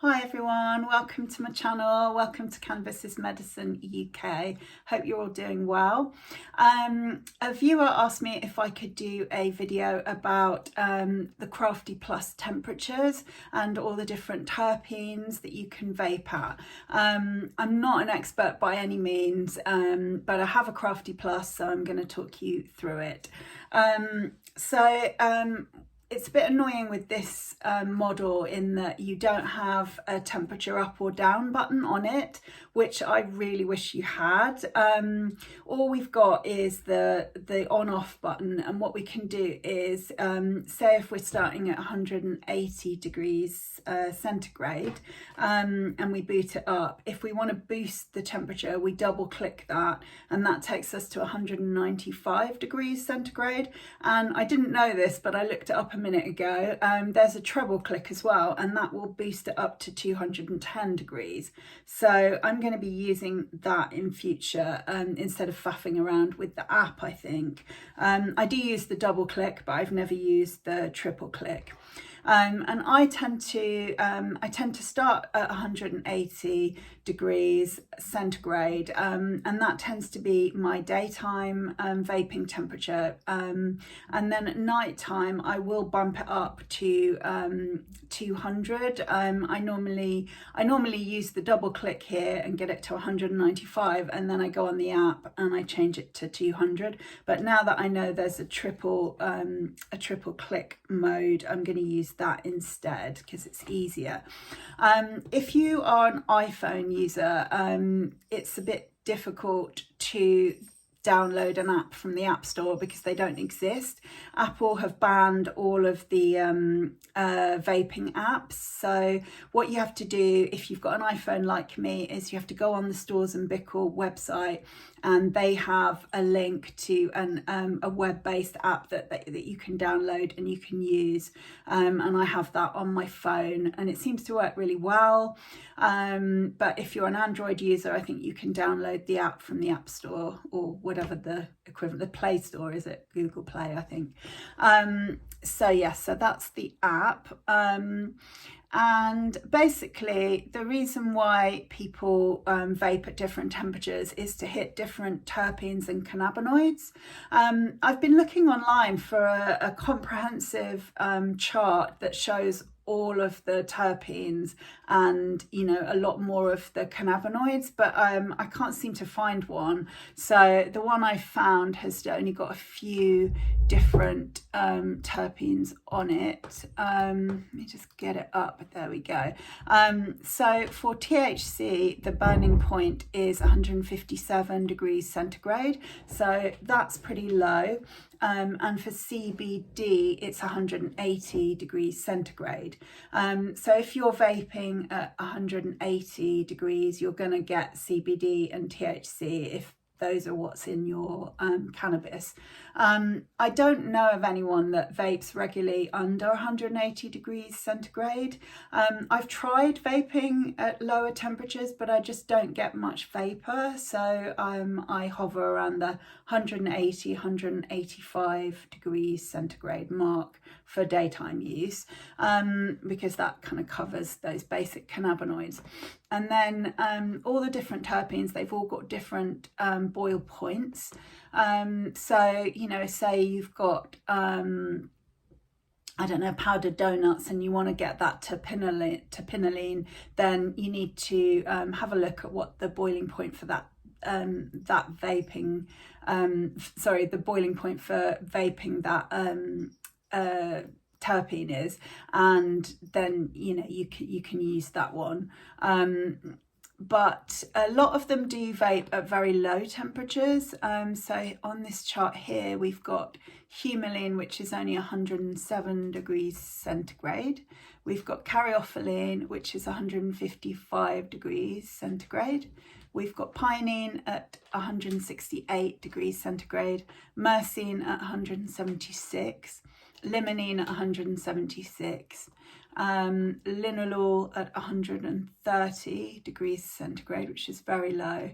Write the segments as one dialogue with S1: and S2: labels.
S1: Hi everyone, welcome to my channel, welcome to Cannabis is Medicine UK. Hope you're all doing well. A viewer asked me if I could do a video about the Crafty Plus temperatures and all the different terpenes that you can vape at. I'm not an expert by any means, but I have a Crafty Plus, so I'm going to talk you through it. It's a bit annoying with this model in that you don't have a temperature up or down button on it, which I really wish you had. All we've got is the on-off button, and what we can do is, say if we're starting at 180 degrees centigrade and we boot it up, if we want to boost the temperature, we double click that and that takes us to 195 degrees centigrade. And I didn't know this, but I looked it up a minute ago. There's a treble click as well, and that will boost it up to 210 degrees. So I'm going to be using that in future instead of faffing around with the app, I think. I do use the double click, but I've never used the triple click. And I tend to start at 180 degrees centigrade, and that tends to be my daytime vaping temperature. And then at night time, I will bump it up to 200. I normally use the double click here and get it to 195, and then I go on the app and I change it to 200. But now that I know there's a triple click mode, I'm going to use that instead because it's easier. If you are an iPhone user, it's a bit difficult to download an app from the App Store because they don't exist. Apple have banned all of the vaping apps. So what you have to do if you've got an iPhone like me is you have to go on the Stores and Bickle website, and they have a link to a web-based app that you can download and you can use, and I have that on my phone and it seems to work really well. But if you're an Android user, I think you can download the app from the App Store or whatever the equivalent, the Play Store, is it? Google Play, I think. So that's the app. And basically the reason why people vape at different temperatures is to hit different terpenes and cannabinoids. I've been looking online for a comprehensive chart that shows all of the terpenes and a lot more of the cannabinoids, but I can't seem to find one. So the one I found has only got a few different terpenes on it. Let me just get it up. There we go. So for THC, the burning point is 157 degrees centigrade, so that's pretty low. And for CBD, it's 180 degrees centigrade. So if you're vaping at 180 degrees, you're going to get CBD and THC if those are what's in your cannabis. I don't know of anyone that vapes regularly under 180 degrees centigrade. I've tried vaping at lower temperatures, but I just don't get much vapor. So I hover around the 180, 185 degrees centigrade mark for daytime use, because that kind of covers those basic cannabinoids. And then all the different terpenes, they've all got different boil points. So, say you've got, I don't know, powdered donuts and you want to get that terpenylene, then you need to have a look at what the boiling point for that vaping, the boiling point for vaping that terpene is, and then you can use that one. But a lot of them do vape at very low temperatures. So on this chart here, we've got humulene, which is only 107 degrees centigrade. We've got caryophyllene, which is 155 degrees centigrade. We've got pinene at 168 degrees centigrade, myrcene at 176, limonene at 176, linalool at 130 degrees centigrade, which is very low,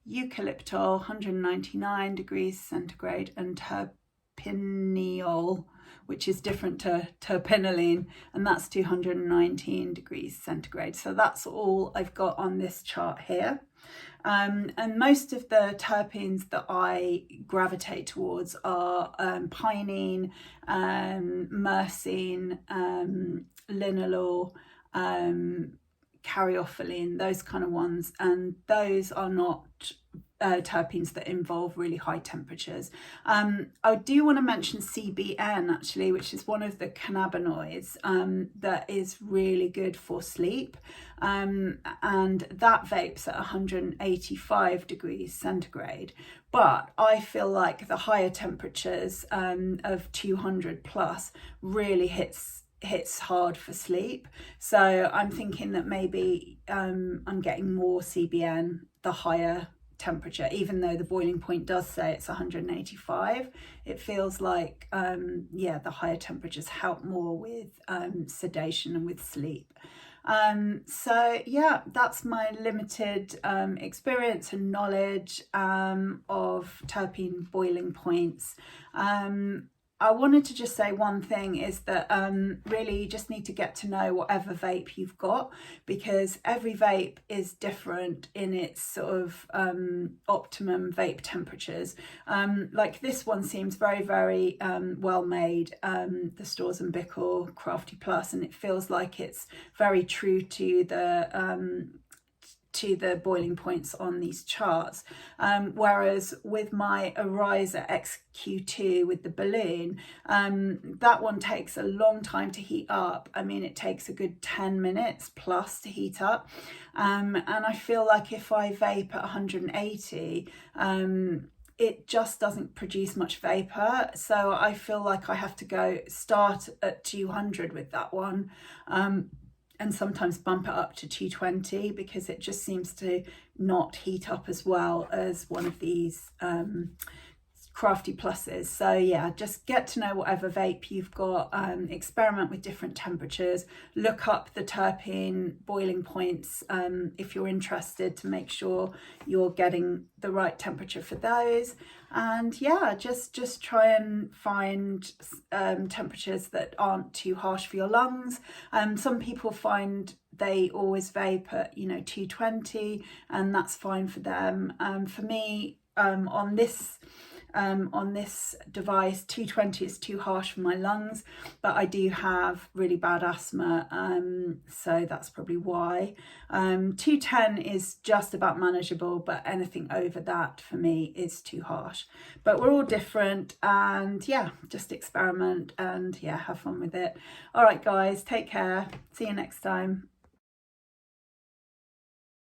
S1: eucalyptol 199 degrees centigrade, and terpeneol, which is different to terpinolene, and that's 219 degrees centigrade. So that's all I've got on this chart here. And most of the terpenes that I gravitate towards are pinene, myrcene, linalool, caryophyllene, those kind of ones, and those are not terpenes that involve really high temperatures. I do want to mention CBN actually, which is one of the cannabinoids that is really good for sleep, and that vapes at 185 degrees centigrade. But I feel like the higher temperatures of 200 plus really hits hard for sleep. So I'm thinking that maybe I'm getting more CBN the higher temperature, even though the boiling point does say it's 185. It feels like yeah, the higher temperatures help more with sedation and with sleep. So yeah, that's my limited experience and knowledge of terpene boiling points. I wanted to just say one thing is that really you just need to get to know whatever vape you've got, because every vape is different in its sort of optimum vape temperatures. Like this one seems very, very well made, the Stores and Bickle Crafty Plus, and it feels like it's very true to the boiling points on these charts, whereas with my Ariza XQ2 with the balloon, that one takes a long time to heat up. I mean, it takes a good 10 minutes plus to heat up, and I feel like if I vape at 180, it just doesn't produce much vapor. So I feel like I have to start at 200 with that one, and sometimes bump it up to 220 because it just seems to not heat up as well as one of these Crafty Pluses. So yeah, just get to know whatever vape you've got, experiment with different temperatures, look up the terpene boiling points if you're interested, to make sure you're getting the right temperature for those. And yeah, just try and find temperatures that aren't too harsh for your lungs. Some people find they always vape at 220, and that's fine for them. For me, on this device, 220 is too harsh for my lungs, but I do have really bad asthma, so that's probably why. 210 is just about manageable, but anything over that for me is too harsh. But we're all different, and yeah, just experiment and yeah, have fun with it. All right guys, take care, see you next time.